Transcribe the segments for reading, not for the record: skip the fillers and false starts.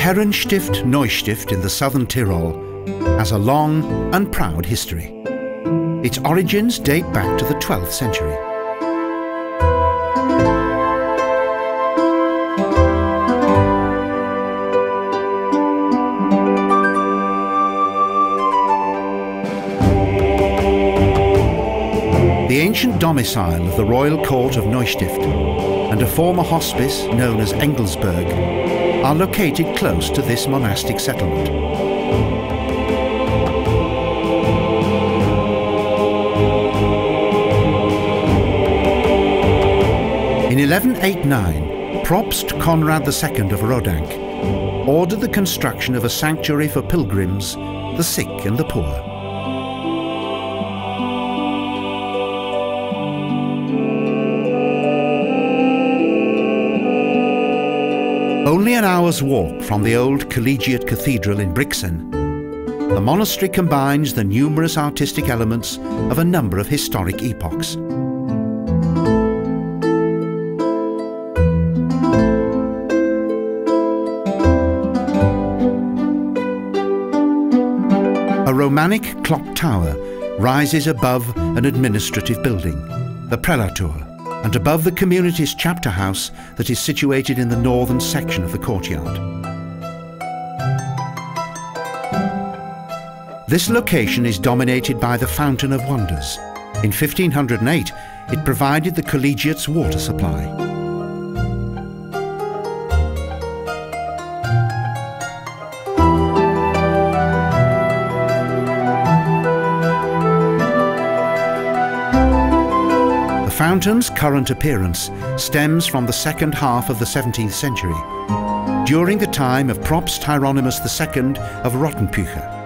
Chorherrenstift Neustift in the Southern Tyrol has a long and proud history. Its origins date back to the 12th century. The ancient domicile of the Royal Court of Neustift and a former hospice known as Engelsburg are located close to this monastic settlement. In 1189, Propst Konrad II of Rodank ordered the construction of a sanctuary for pilgrims, the sick and the poor. Only an hour's walk from the old Collegiate Cathedral in Brixen, the monastery combines the numerous artistic elements of a number of historic epochs. A Romanic clock tower rises above an administrative building, the prelature, and above the community's chapter house that is situated in the northern section of the courtyard. This location is dominated by the Fountain of Wonders. In 1508, it provided the collegiate's water supply. The fountain's current appearance stems from the second half of the 17th century, during the time of Propst Hieronymus II of Rottenpücher.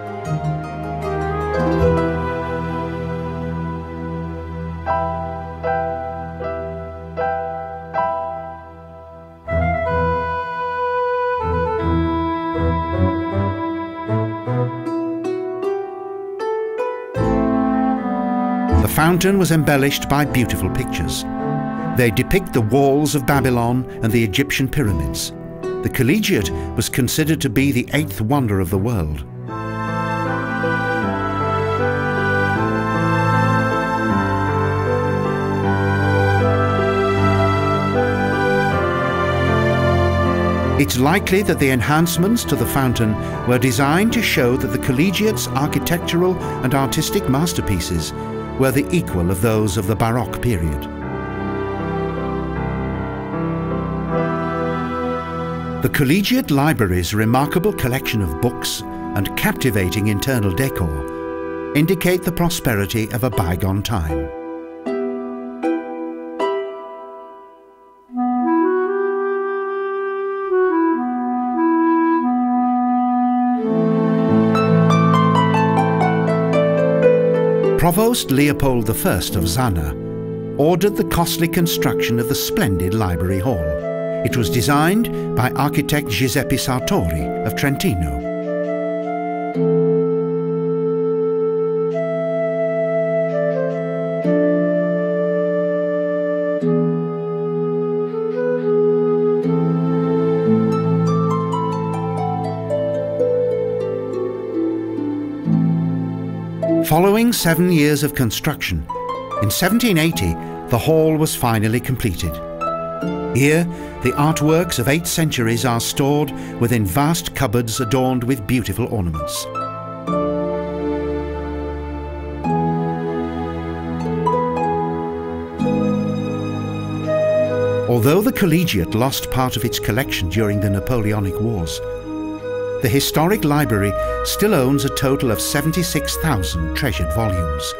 The fountain was embellished by beautiful pictures. They depict the walls of Babylon and the Egyptian pyramids. The Collegiate was considered to be the 8th wonder of the world. It's likely that the enhancements to the fountain were designed to show that the Collegiate's architectural and artistic masterpieces were the equal of those of the Baroque period. The Collegiate Library's remarkable collection of books and captivating internal decor indicate the prosperity of a bygone time. Provost Leopold I of Zanna ordered the costly construction of the splendid library hall. It was designed by architect Giuseppe Sartori of Trentino. Following 7 years of construction, in 1780 the hall was finally completed. Here, the artworks of 8 centuries are stored within vast cupboards adorned with beautiful ornaments. Although the Collegiate lost part of its collection during the Napoleonic Wars, the historic library still owns a total of 76,000 treasured volumes.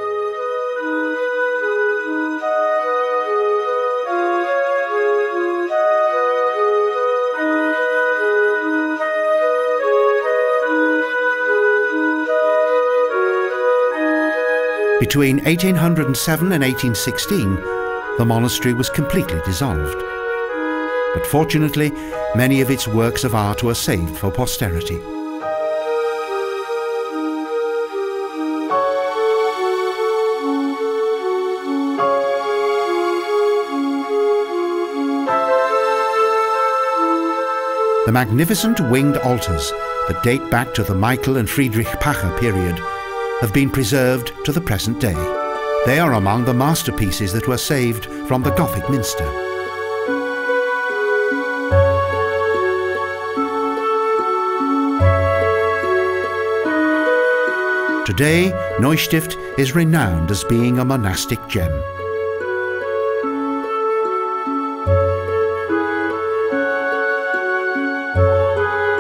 Between 1807 and 1816, the monastery was completely dissolved. But fortunately, many of its works of art were saved for posterity. The magnificent winged altars that date back to the Michael and Friedrich Pacher period have been preserved to the present day. They are among the masterpieces that were saved from the Gothic minster. Today, Neustift is renowned as being a monastic gem.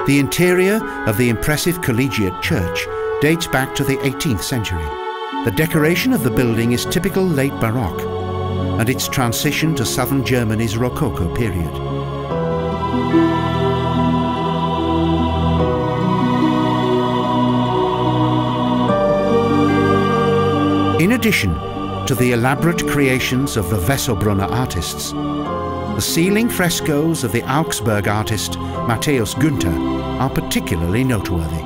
The interior of the impressive Collegiate Church dates back to the 18th century. The decoration of the building is typical Late Baroque, and its transition to southern Germany's Rococo period. In addition to the elaborate creations of the Wessobrunner artists, the ceiling frescoes of the Augsburg artist Matthaeus Guenther are particularly noteworthy.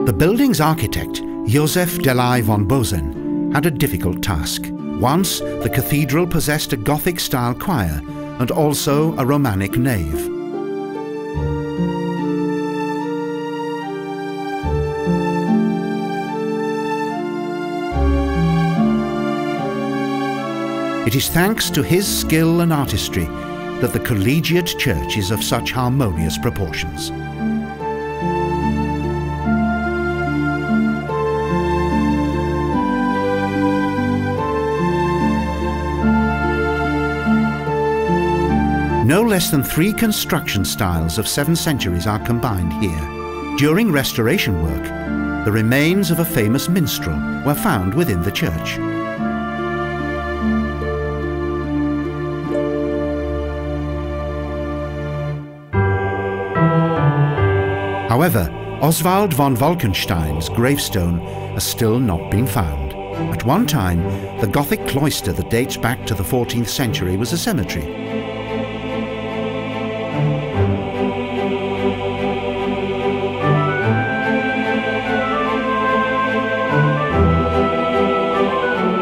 The building's architect, Josef Delay von Bosen, had a difficult task. Once, the cathedral possessed a Gothic-style choir and also a Romanic nave. It is thanks to his skill and artistry that the Collegiate Church is of such harmonious proportions. No less than 3 construction styles of 7 centuries are combined here. During restoration work, the remains of a famous minstrel were found within the church. However, Oswald von Wolkenstein's gravestone has still not been found. At one time, the Gothic cloister that dates back to the 14th century was a cemetery.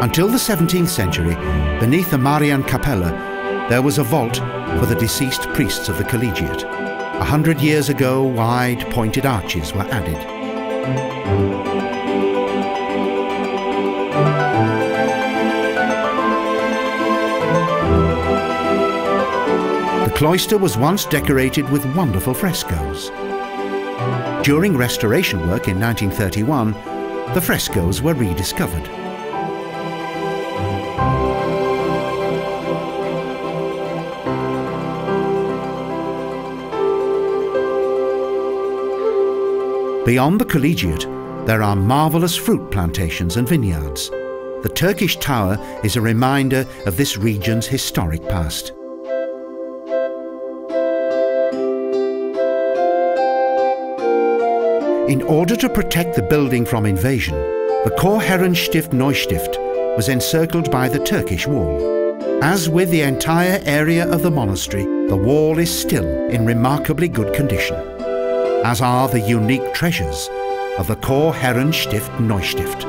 Until the 17th century, beneath the Mariankapelle, there was a vault for the deceased priests of the Collegiate. 100 years ago, wide, pointed arches were added. The cloister was once decorated with wonderful frescoes. During restoration work in 1931, the frescoes were rediscovered. Beyond the Collegiate, there are marvellous fruit plantations and vineyards. The Turkish Tower is a reminder of this region's historic past. In order to protect the building from invasion, the Chorherrenstift Neustift was encircled by the Turkish wall. As with the entire area of the monastery, the wall is still in remarkably good condition, as are the unique treasures of the Chorherrenstift Neustift.